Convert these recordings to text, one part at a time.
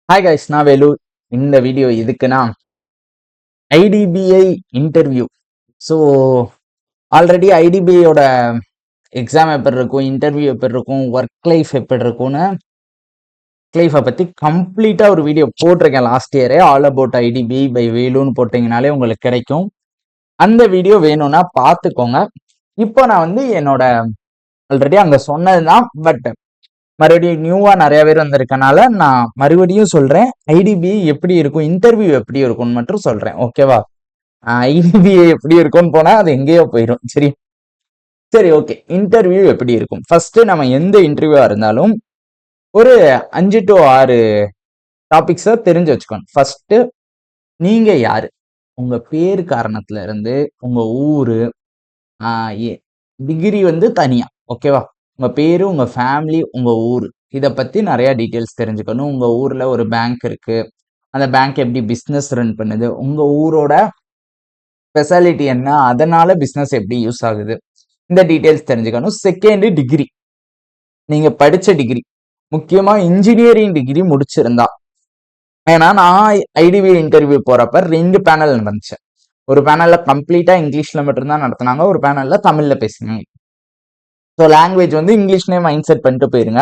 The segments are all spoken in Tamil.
ஹாய் கைஸ், நான் வேலு. இந்த வீடியோ எதுக்குன்னா ஐடிபிஐ இன்டர்வியூ. ஸோ ஆல்ரெடி ஐடிபிஐயோட எக்ஸாம் எப்படி இருக்கும், இன்டர்வியூ எப்படி இருக்கும், ஒர்க் லைஃப் எப்படி இருக்கும்னு லைஃப்பை பற்றி கம்ப்ளீட்டாக ஒரு வீடியோ போட்டிருக்கேன் லாஸ்ட் இயரே. ஆல் அபவுட் ஐடிபிஐ பை வேலுன்னு போட்டிங்கனாலே உங்களுக்கு கிடைக்கும். அந்த வீடியோ வேணும்னா பார்த்துக்கோங்க. இப்போ நான் என்னோட ஆல்ரெடி அங்கே சொன்னது தான், பட் மறுபடியும் நியூவா நிறைய பேர் வந்திருக்கனால நான் மறுபடியும் சொல்றேன். ஐடிபிஐ எப்படி இருக்கும், இன்டர்வியூ எப்படி இருக்கும்னு மட்டும் சொல்றேன், ஓகேவா? ஐடிபிஐ எப்படி இருக்கும்னு போனா அது எங்கேயோ போயிடும். சரி ஓகே. இன்டர்வியூ எப்படி இருக்கும்? ஃபர்ஸ்ட் நம்ம எந்த இன்டர்வியூவா இருந்தாலும் ஒரு 5 to 6 டாபிக்ஸை தெரிஞ்சு வச்சுக்கணும். ஃபர்ஸ்ட், நீங்க யாரு, உங்க பேர் காரணத்துல இருந்து உங்க ஊரு, டிகிரி தனியா, ஓகேவா? உங்க பேரு, உங்க ஃபேமிலி, உங்க ஊர், இதை பத்தி நிறைய டீட்டெயில்ஸ் தெரிஞ்சுக்கணும். உங்க ஊர்ல ஒரு பேங்க் இருக்கு, அந்த பேங்க் எப்படி பிசினஸ் ரன் பண்ணுது, உங்க ஊரோட ஸ்பெஷாலிட்டி என்ன, அதனால பிசினஸ் எப்படி யூஸ் ஆகுது, இந்த டீட்டெயில்ஸ் தெரிஞ்சுக்கணும். Second, degree. நீங்க படிச்ச டிகிரி, முக்கியமா இன்ஜினியரிங் டிகிரி முடிச்சிருந்தா. ஏன்னா நான் ஐடிபிஐ இன்டர்வியூ போறப்ப 2 பேனல் நடந்துச்சு. ஒரு பேனல்ல கம்ப்ளீட்டா இங்கிலீஷ்ல மட்டும்தான் நடத்தினாங்க, ஒரு பேனல்ல தமிழ்ல பேசினாங்க. ஸோ லாங்குவேஜ் இங்கிலீஷ்லேயே மைண்ட் செட் பண்ணிட்டு போயிருங்க.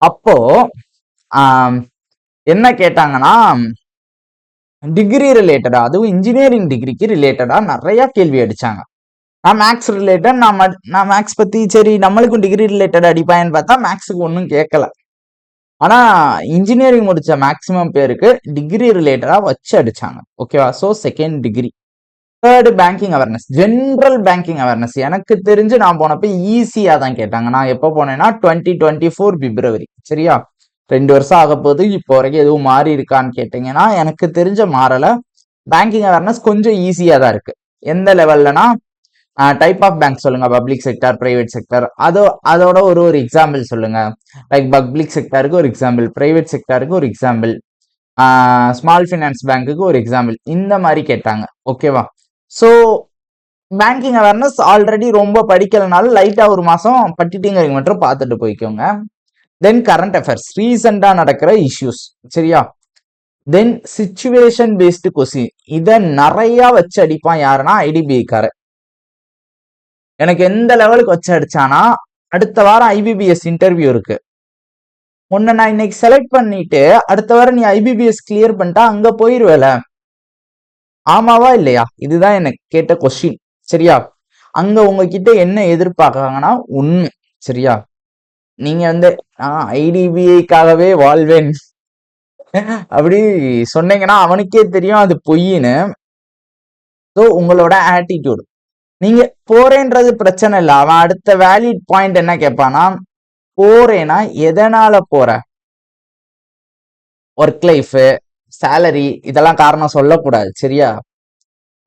அப்போ என்ன கேட்டாங்கன்னா, டிகிரி ரிலேட்டடா, அதுவும் இன்ஜினியரிங் டிகிரிக்கு ரிலேட்டடா நிறைய கேள்வி அடிச்சாங்க. நான் மேக்ஸ் ரிலேட்டட், நான் மேக்ஸ் பத்தி சரி நம்மளுக்கும் டிகிரி ரிலேட்டட் அடிப்பாயன்னு பார்த்தா மேக்ஸுக்கு ஒன்றும் கேட்கல. ஆனா இன்ஜினியரிங் முடிச்ச மேக்சிமம் பேருக்கு டிகிரி ரிலேட்டடா வச்சு அடிச்சாங்க, ஓகேவா? So second, degree. Third, banking awareness, general banking awareness. எனக்கு தெரிஞ்சு நான் போனப்ப ஈஸியா தான் கேட்டாங்க. நான் எப்போ போனேன்னா 2024 பிப்ரவரி, சரியா? 2 வருஷம் ஆக போது. இப்போ வரைக்கும் எதுவும் மாறி இருக்கான்னு கேட்டீங்கன்னா எனக்கு தெரிஞ்ச மாறல. பேங்கிங் அவேர்னஸ் கொஞ்சம் ஈஸியா தான் இருக்கு. எந்த லெவல்லனா, டைப் ஆஃப் பேங்க் சொல்லுங்க, பப்ளிக் செக்டர், பிரைவேட் செக்டர், அதோட ஒரு எக்ஸாம்பிள் சொல்லுங்க. லைக் பப்ளிக் செக்டருக்கு ஒரு எக்ஸாம்பிள், பிரைவேட் செக்டருக்கு ஒரு எக்ஸாம்பிள், ஸ்மால் ஃபினான்ஸ் பேங்க்குக்கு ஒரு எக்ஸாம்பிள், இந்த மாதிரி கேட்டாங்க, ஓகேவா? ஸோ பேங்கிங் அவேர்னஸ் ஆல்ரெடி ரொம்ப படிக்கலனாலும் லைட்டா ஒரு மாசம் பட்டிட்டிங்கிறீங்க மட்டும் பார்த்துட்டு போய்க்கோங்க. தென் கரண்ட் அஃபேர்ஸ், ரீசெண்டா நடக்கிற இஷ்யூஸ், சரியா? தென் சிச்சுவேஷன் பேஸ்டு கொஸ்டின், இதை நிறைய வச்சு அடிப்பான். யாருன்னா ஐடிபிஐக்கார. எனக்கு எந்த லெவலுக்கு வச்சு அடிச்சானா, அடுத்த வாரம் ஐபிபிஎஸ் இன்டர்வியூ இருக்கு, உன்னை நான் இன்னைக்கு செலக்ட் பண்ணிட்டு அடுத்த வாரம் நீ ஐபிபிஎஸ் கிளியர் பண்ணிட்டா அங்க போயிருவேல, ஆமாவா இல்லையா? இதுதான் எனக்கு கேட்ட கொஸ்டின், சரியா? அங்க உங்ககிட்ட என்ன எதிர்பார்க்கறாங்கன்னா உண்மை, சரியா? நீங்க ஐடிபிஐக்காகவே வாழ்வேன் அப்படி சொன்னீங்கன்னா அவனுக்கே தெரியும் அது பொய்ன்னு. ஸோ உங்களோட ஆட்டிடியூடு, நீங்க போறேன்றது பிரச்சனை இல்லை. அவன் அடுத்த வேலிட் பாயிண்ட் என்ன கேட்பானா, போறேன்னா எதனால போற, ஒர்க் லைஃப், சேலரி, இதெல்லாம் காரணம் சொல்லக்கூடாது, சரியா?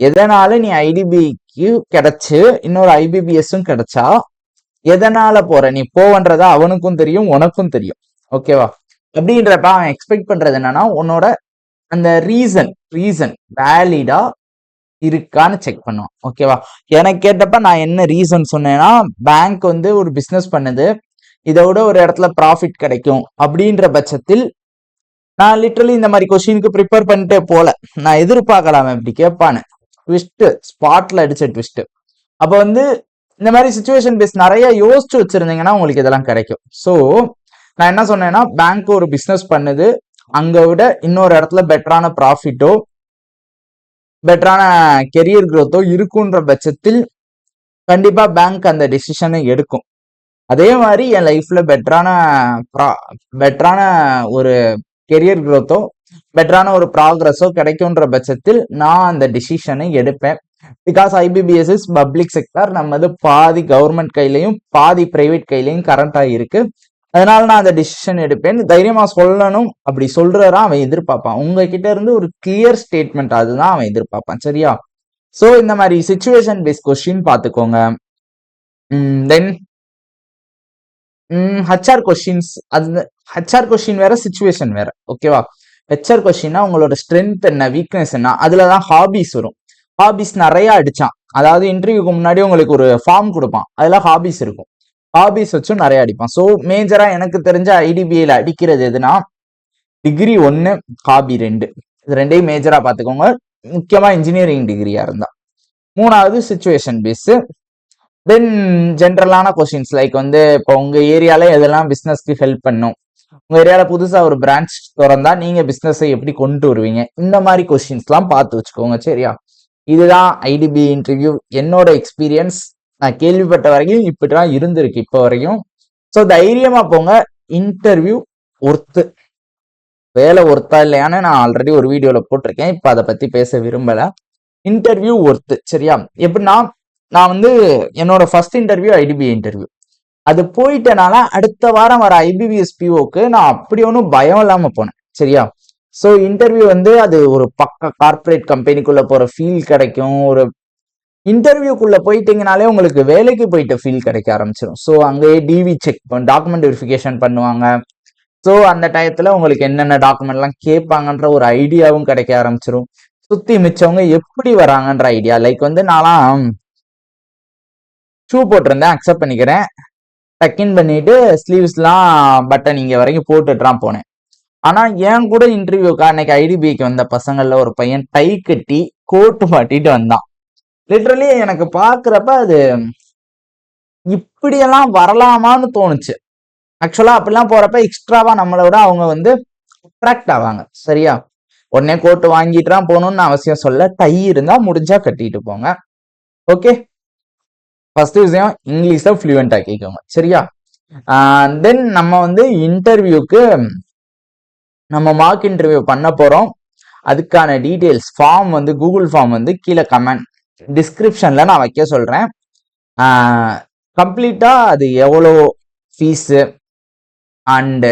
எதனால நீ ஐடிபிஐக்கு கிடைச்சு இன்னொரு ஐபிபிஎஸும் கிடைச்சா எதனால போற, நீ போவன்றதா அவனுக்கும் தெரியும், உனக்கும் தெரியும், ஓகேவா? அப்படின்றப்ப அவன் எக்ஸ்பெக்ட் பண்றது என்னன்னா, உன்னோட அந்த ரீசன் வேலிடா இருக்கான்னு செக் பண்ணுவான், ஓகேவா? எனக்கு கேட்டப்ப நான் என்ன ரீசன் சொன்னேன்னா, பேங்க் ஒரு பிசினஸ் பண்ணுது, இதோட ஒரு இடத்துல ப்ராஃபிட் கிடைக்கும் அப்படின்ற பட்சத்தில் நான் லிட்டரலி இந்த மாதிரி கொஸ்டினுக்கு ப்ரிப்பேர் பண்ணிட்டே போல. நான் எதிர்பார்க்கலாம் இப்படி கேட்பான்னு. ட்விஸ்ட், ஸ்பாட்ல அடிச்ச ட்விஸ்ட். அப்போ இந்த மாதிரி சிச்சுவேஷன் பேஸ் நிறைய யோசிச்சு வச்சிருந்தீங்கன்னா உங்களுக்கு இதெல்லாம் கிடைக்கும். ஸோ நான் என்ன சொன்னேன்னா, பேங்க் ஒரு பிசினஸ் பண்ணுது, அங்க விட இன்னொரு இடத்துல பெட்டரான ப்ராஃபிட்டோ பெட்டரான கெரியர் growth-ஓ இருக்குன்ற பட்சத்தில் கண்டிப்பா பேங்க் அந்த டெசிஷனை எடுக்கும். அதே மாதிரி என் லைஃப்ல பெட்டரான ஒரு கெரியர் growth-ஓ பெட்டரான ஒரு ப்ராக்ரஸோ கிடைக்கும்ன்ற பட்சத்தில் நான் அந்த டிசிஷனை எடுப்பேன். Because IBPS is public sector, நம்ம பாதி கவர்மெண்ட் கையிலையும் பாதி பிரைவேட் கையிலையும் கரண்டா இருக்கு. அதனால நான் அந்த டிசிஷன் எடுப்பேன். தைரியமா சொல்லணும், அப்படி சொல்றதா அவன் எதிர்பார்ப்பான். உங்ககிட்ட இருந்து ஒரு கிளியர் ஸ்டேட்மெண்ட், அதுதான் அவன் எதிர்பார்ப்பான், சரியா? ஸோ இந்த மாதிரி சிச்சுவேஷன் பேஸ் கொஸ்டின் பார்த்துக்கோங்க. தென் ஹச்ஆர் கொஸ்டின்ஸ், அது ஹச்ஆர் கொஸ்டின் வேற, சிச்சுவேஷன் வேற, ஓகேவா? ஹெச்ஆர் கொஸ்டின்னா உங்களோட ஸ்ட்ரென்த் என்ன, வீக்னஸ் என்ன, அதுலதான் ஹாபிஸ் வரும். ஹாபிஸ் நிறைய அடிச்சான். அதாவது இன்டர்வியூக்கு முன்னாடி உங்களுக்கு ஒரு ஃபார்ம் கொடுப்பான், அதுல ஹாபிஸ் இருக்கும். ஹாபிஸ் வச்சும் நிறைய அடிப்பான். ஸோ மேஜரா எனக்கு தெரிஞ்ச ஐடிபிஐல அடிக்கிறது எதுனா, டிகிரி 1, ஹாபி 2. இது 2யும் மேஜரா பார்த்துக்கோங்க. முக்கியமா இன்ஜினியரிங் டிகிரியா இருந்தா. 3வது சிச்சுவேஷன் பேஸ். தென் ஜென்ரலான கொஸ்டின்ஸ் லைக் வந்து இப்போ உங்க ஏரியால எதெல்லாம் பிசினஸ்க்கு ஹெல்ப் பண்ணும், உங்க ஏரியால புதுசா ஒரு பிரான்ச் திறந்தா நீங்க பிசினஸை எப்படி கொண்டு வருவீங்க, இந்த மாதிரி கொஸ்டின்ஸ்லாம் பார்த்து வச்சுக்கோங்க. சரியா? இதுதான் ஐடிபி இன்டர்வியூ. என்னோட எக்ஸ்பீரியன்ஸ், நான் கேள்விப்பட்ட வரைக்கும் இப்படிதான் இருந்திருக்கு இப்போ வரைக்கும். ஸோ தைரியமா போங்க. Interview worth. வேலை ஒர்த்தா இல்லையான்னு நான் ஆல்ரெடி ஒரு வீடியோல போட்டிருக்கேன். இப்போ அதை பத்தி பேச விரும்பல. Interview worth. சரியா? எப்படின்னா, நான் வந்து என்னோட ஃபர்ஸ்ட் இன்டர்வியூ ஐடிபி இன்டர்வியூ. அது போயிட்டனால அடுத்த வாரம் வர ஐபிபிஎஸ் பிஓக்கு நான் அப்படி ஒன்றும் பயம் இல்லாம போனேன். சரியா? ஸோ இன்டர்வியூ வந்து அது ஒரு பக்க கார்பரேட் கம்பெனிக்குள்ள போற ஃபீல் கிடைக்கும். ஒரு இன்டர்வியூக்குள்ள போயிட்டீங்கனாலே உங்களுக்கு வேலைக்கு போயிட்ட ஃபீல் கிடைக்க ஆரம்பிச்சிடும். ஸோ அங்கேயே டிவி செக் டாக்குமெண்ட் வெரிஃபிகேஷன் பண்ணுவாங்க. ஸோ அந்த டயத்துல உங்களுக்கு என்னென்ன டாக்குமெண்ட்லாம் கேட்பாங்கன்ற ஒரு ஐடியாவும் கிடைக்க ஆரம்பிச்சிடும். சுத்தி மிச்சவங்க எப்படி வராங்கன்ற ஐடியா. லைக் வந்து நான்லாம் ஷூ போட்டிருந்தேன், அக்செப்ட் பண்ணிக்கிறேன். டக்கின் பண்ணிட்டு ஸ்லீவ்ஸ்லாம் பட்டன் இங்க வரைக்கும் போட்டுட்டுலாம் போனேன். ஆனா என் கூட இன்டர்வியூக்கா அன்னைக்கு ஐடிபிக்கு வந்த பசங்கள்ல ஒரு பையன் டை கட்டி கோட்டு மாட்டிட்டு வந்தான். லிட்டரலி எனக்கு பாக்குறப்ப அது இப்படியெல்லாம் வரலாமான்னு தோணுச்சு. ஆக்சுவலா அப்படிலாம் போறப்ப எக்ஸ்ட்ராவா நம்மளை விட அவங்க வந்து அட்ராக்ட் ஆவாங்க. சரியா? உடனே கோட்டு வாங்கிட்டுலாம் போகணும்னு அவசியம் சொல்ல. டை இருந்தா முடிஞ்சா கட்டிட்டு போங்க. ஓகே, ஃபர்ஸ்ட் விஷயம் இங்கிலீஷ்ல ஃப்ளூயண்டா கேட்கோங்க. சரியா? தென் நம்ம வந்து இன்டர்வியூக்கு நம்ம மார்க் இன்டர்வியூ பண்ண போறோம். அதுக்கான டீடைல்ஸ் ஃபார்ம் வந்து கூகுள் ஃபார்ம் வந்து கீழே கமெண்ட் டிஸ்கிரிப்ஷன்ல நான் வைக்க சொல்றேன். கம்ப்ளீட்டா அது எவ்வளோ ஃபீஸு அண்டு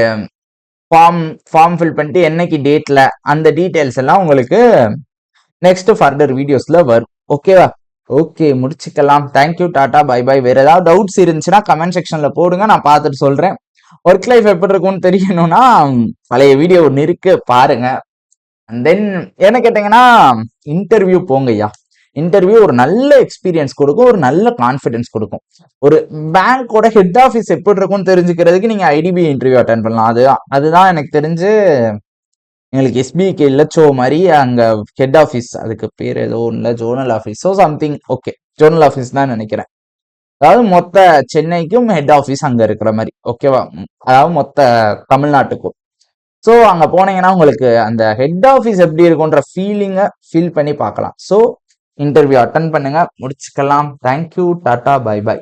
ஃபார்ம் ஃபில் பண்ணிட்டு என்னைக்கு டேட்ல அந்த டீடைல்ஸ் எல்லாம் உங்களுக்கு நெக்ஸ்ட் ஃபர்தர் வீடியோஸ்ல வரும். ஓகேவா? ஓகே, முடிச்சுக்கலாம். Thank you, tata, bye bye. வேற ஏதாவது டவுட்ஸ் இருந்துச்சுன்னா கமெண்ட் செக்ஷன்ல போடுங்க, நான் பார்த்துட்டு சொல்றேன். ஒர்க் லைஃப் எப்படி இருக்கும்னு தெரியணும்னா பழைய வீடியோ ஒன்று இருக்கு, பாருங்க. அண்ட் தென் என்ன கேட்டீங்கன்னா, இன்டர்வியூ போங்கய்யா. இன்டர்வியூ ஒரு நல்ல எக்ஸ்பீரியன்ஸ் கொடுக்கும், ஒரு நல்ல கான்ஃபிடன்ஸ் கொடுக்கும். ஒரு பேங்கோட ஹெட் ஆஃபீஸ் எப்படி இருக்கும்னு தெரிஞ்சுக்கிறதுக்கு நீங்க ஐடிபி இன்டர்வியூ அட்டன் பண்ணலாம். அதுதான் எனக்கு தெரிஞ்சு எங்களுக்கு எஸ்பிஐக்கு இல்லச்சோ மாதிரி அங்க ஹெட் ஆஃபீஸ், அதுக்கு பேர் ஏதோ இல்லை, ஜோனல் ஆஃபீஸோ சம்திங். ஓகே, ஜோனல் ஆஃபீஸ் தான் நினைக்கிறேன். அதாவது மொத்த சென்னைக்கும் ஹெட் ஆஃபீஸ் அங்க இருக்கிற மாதிரி. ஓகேவா? அதாவது மொத்த தமிழ்நாட்டுக்கும். ஸோ அங்க போனீங்கன்னா உங்களுக்கு அந்த ஹெட் ஆஃபீஸ் எப்படி இருக்கும்ன்ற ஃபீலிங்கை ஃபீல் பண்ணி பார்க்கலாம். ஸோ இன்டர்வியூ அட்டன் பண்ணுங்க, முடிச்சுக்கலாம். Thank you, tata, bye by.